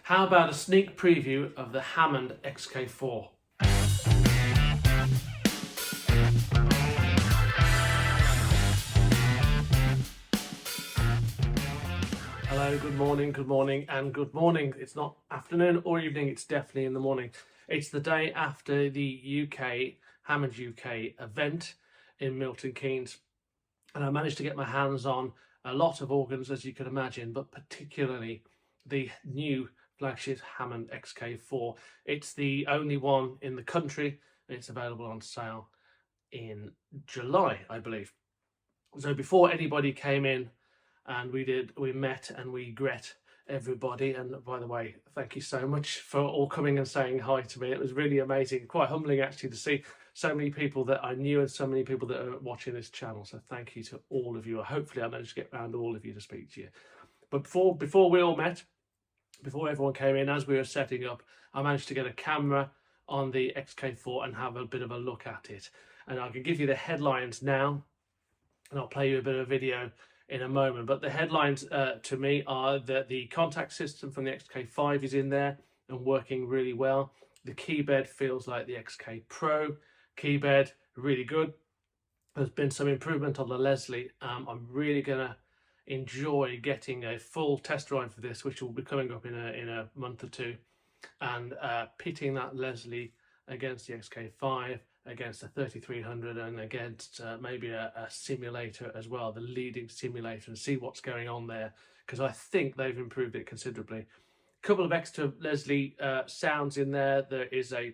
How about a sneak preview of the Hammond XK-4? Hello, good morning, and good morning. It's not afternoon or evening, it's definitely in the morning. It's the day after the Hammond UK event in Milton Keynes, and I managed to get my hands on a lot of organs, as you can imagine, but particularly the new flagship Hammond XK-4. It's the only one in the country, and it's available on sale in July, I believe. So before anybody came in and we met and we gret everybody, and by the way, thank you so much for all coming and saying hi to me. It was really amazing, quite humbling actually, to see so many people that I knew and so many people that are watching this channel. So thank you to all of you. Hopefully I managed to get around all of you to speak to you. But before we all met, before everyone came in, as we were setting up, I managed to get a camera on the XK-4 and have a bit of a look at it. And I can give you the headlines now, and I'll play you a bit of a video in a moment. But the headlines to me are that the contact system from the XK-5 is in there and working really well. The keybed feels like the XK Pro keybed, really good. There's been some improvement on the Leslie. I'm really gonna enjoy getting a full test drive for this, which will be coming up in a month or two, and pitting that Leslie against the XK-5, against the 3300, and against maybe a simulator as well, the leading simulator, and see what's going on there, because I think they've improved it considerably. A couple of extra Leslie sounds in there. There is a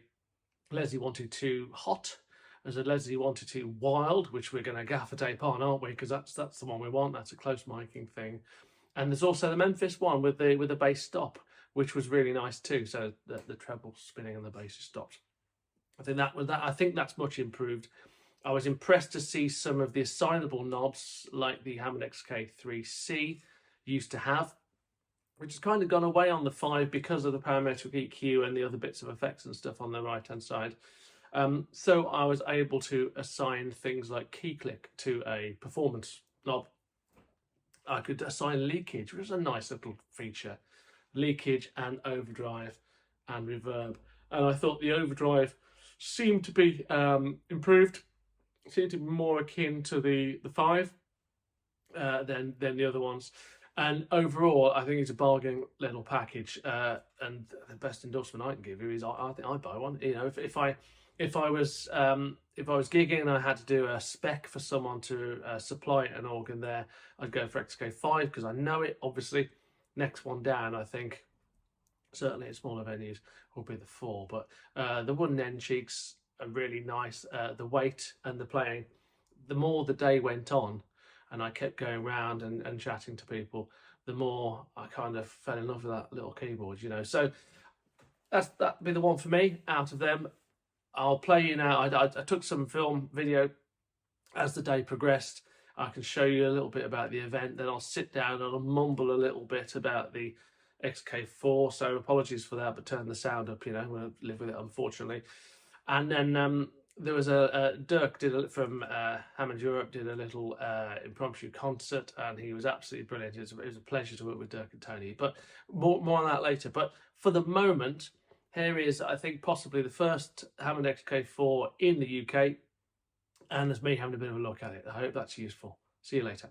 Leslie 122 Hot, there's a Leslie 122 Wild, which we're going to gaffer tape on, aren't we? Because that's the one we want. That's a close miking thing. And there's also the Memphis one with the bass stop, which was really nice too. So the treble spinning and the bass is stopped. I think that's much improved. I was impressed to see some of the assignable knobs like the Hammond XK-3C used to have, which has kind of gone away on the 5 because of the parametric EQ and the other bits of effects and stuff on the right hand side. So I was able to assign things like key click to a performance knob. I could assign leakage, which is a nice little feature. Leakage and overdrive and reverb. And I thought the overdrive seemed to be improved, seemed to be more akin to the 5 than the other ones. And overall, I think it's a bargain little package. And the best endorsement I can give you is I think I'd buy one. You know, if I was gigging and I had to do a spec for someone to supply an organ there, I'd go for XK-5 because I know it. Obviously, next one down, I think, certainly at smaller venues, will be the 4. But the wooden end cheeks are really nice. The weight and the playing. The more the day went on, and I kept going around and chatting to people, the more I kind of fell in love with that little keyboard, you know. So that'd be the one for me out of them. I'll play you now. I took some film video as the day progressed. I can show you a little bit about the event, then I'll sit down and I'll mumble a little bit about the XK-4. So apologies for that, but turn the sound up, you know, we'll live with it, unfortunately. And then there was Dirk from Hammond Europe did a little impromptu concert, and he was absolutely brilliant. It was a pleasure to work with Dirk and Tony, but more on that later. But for the moment, here is, I think, possibly the first Hammond XK-4 in the UK, and there's me having a bit of a look at it. I hope that's useful. See you later.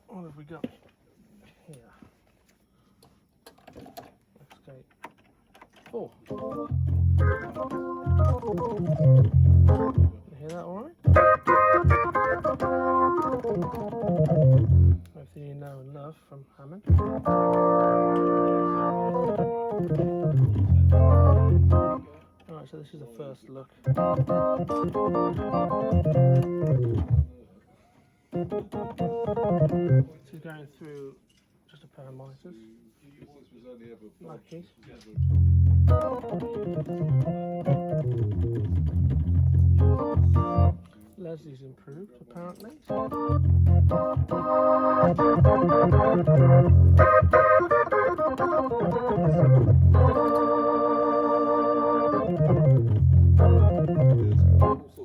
What have we got here? XK-4. You hear that all right? Everything you know and love from Hammond. Alright, so this is the first look. This is going through just a pair of monitors. Lucky. Leslie's improved, apparently.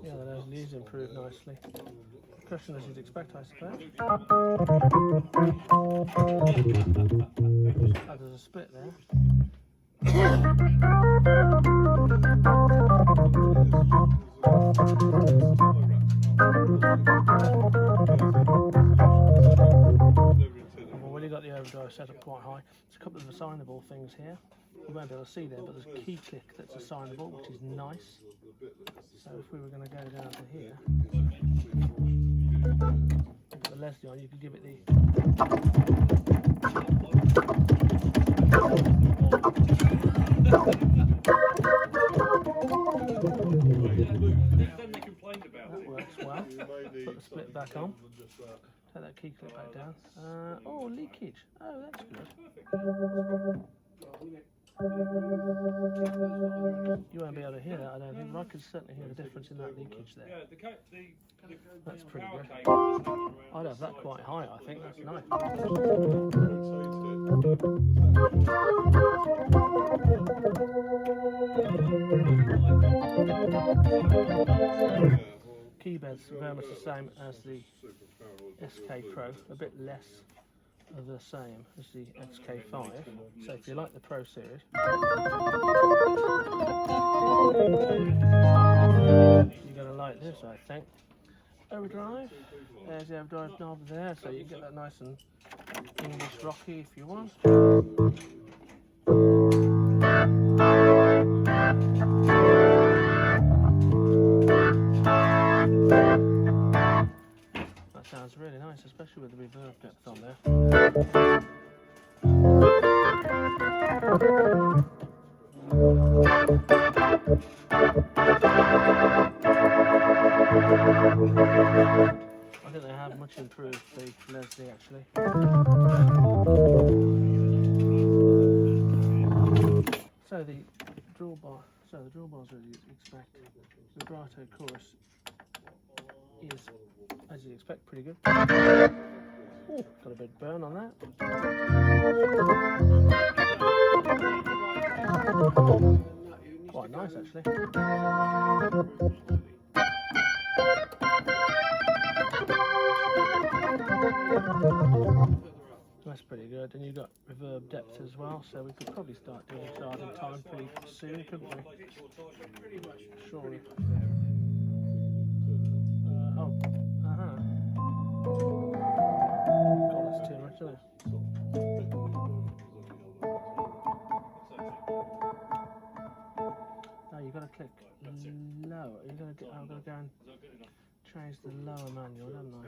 Yeah, the Leslie's improved nicely. Cushion as you'd expect, I suppose. Oh, there's a split there. I've already got the overdrive set up quite high. There's a couple of assignable things here. You won't be able to see there, but there's a key click that's assignable, which is nice. So if we were going to go down to here, put the Leslie on, you could give it the... That works well. Put the split back on. Take that key clip back down. Oh, leakage. Oh, that's good. You won't be able to hear that, I don't think, but I could certainly hear the difference in that leakage there. That's pretty good. I'd have that quite high, I think. That's nice. Key bed's very much the same as the SK Pro, a bit less of the same as the XK-4. So if you like the Pro series, you're going to like this, I think. Overdrive, there's the overdrive knob there, so you get that nice and English rocky if you want. That sounds really nice, especially with the reverb depth on there. I think they have much improved the Leslie actually. So the drawbars as you'd expect. The vibrato chorus is, as you'd expect, pretty good. Ooh, got a bit of burn on that. Quite nice actually. That's pretty good, and you've got reverb depth as well, so we could probably start doing starting time pretty soon, couldn't we? Surely. God, that's too much, isn't it? No, you've got to click lower. I've got to go and change the lower manual, don't I?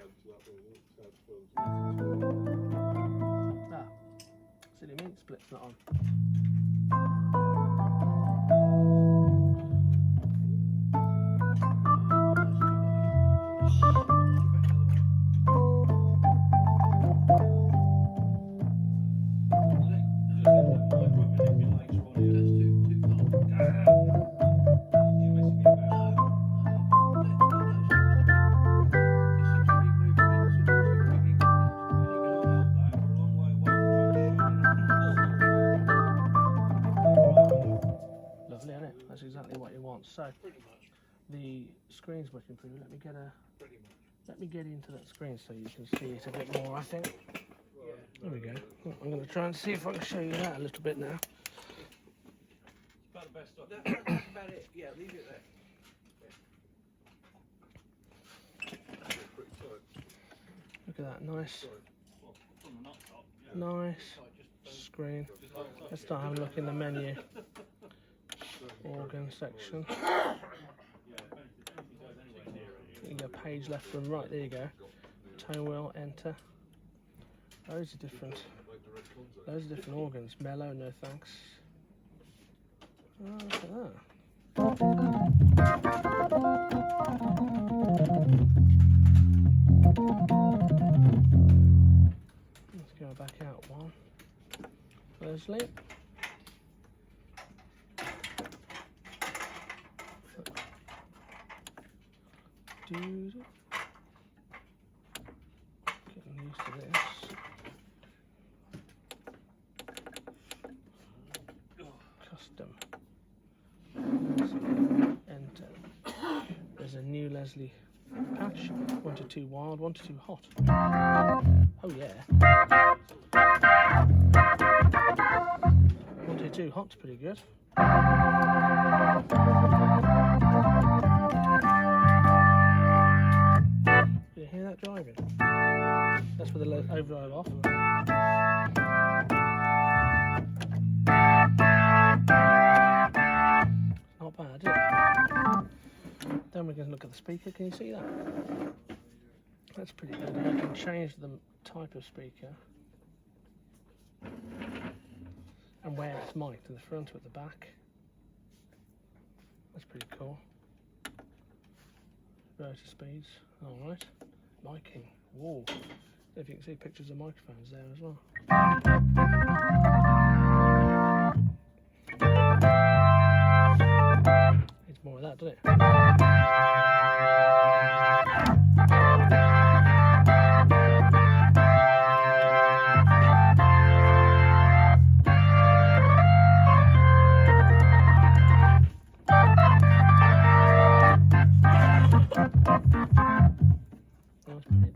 Silly mint split's not on. That's exactly what you want. So the screen's much improved. Let me get into that screen so you can see it a bit more, I think. There we go. I'm going to try and see if I can show you that a little bit now. That's about it. Yeah, leave it there. Look at that, nice screen. Let's start having a look in the menu. Organ section. You go page left and right, there you go. Tone wheel, enter. Those are different Loads of different organs. Mellow, no thanks. Oh, look at that. Let's go back out one. Leslie. Getting used to this. Custom. Enter. There's a new Leslie patch. 1 to 2 wild, 1 to 2 hot. Oh yeah. 1 to 2 hot's pretty good. Did you hear that driving? That's with the overdrive off. Not bad, is it? Then we're going to look at the speaker. Can you see that? That's pretty good. You can change the type of speaker and where it's mic'd, at the front or at the back. That's pretty cool. Rotor speeds. Alright. Miking. Whoa. If you can see pictures of microphones there as well. Needs more of that, doesn't it?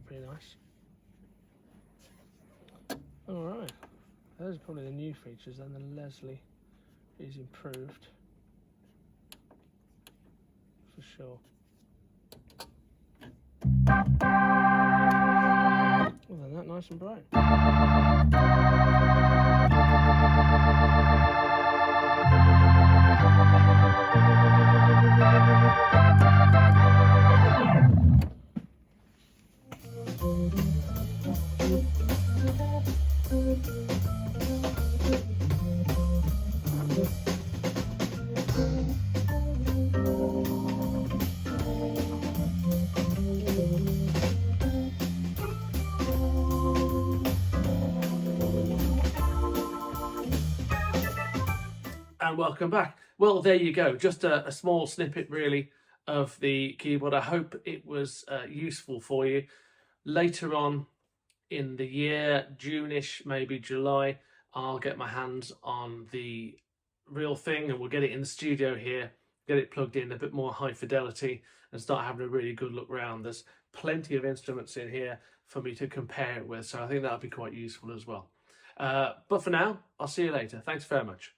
Pretty nice. Alright, those are probably the new features, and the Leslie is improved for sure. Other than that, nice and bright. And welcome back. Well, there you go. Just a small snippet, really, of the keyboard. I hope it was useful for you. Later on in the year, June-ish, maybe July, I'll get my hands on the real thing and we'll get it in the studio here, get it plugged in a bit more high fidelity and start having a really good look round. There's plenty of instruments in here for me to compare it with, so I think that'll be quite useful as well. But for now, I'll see you later. Thanks very much.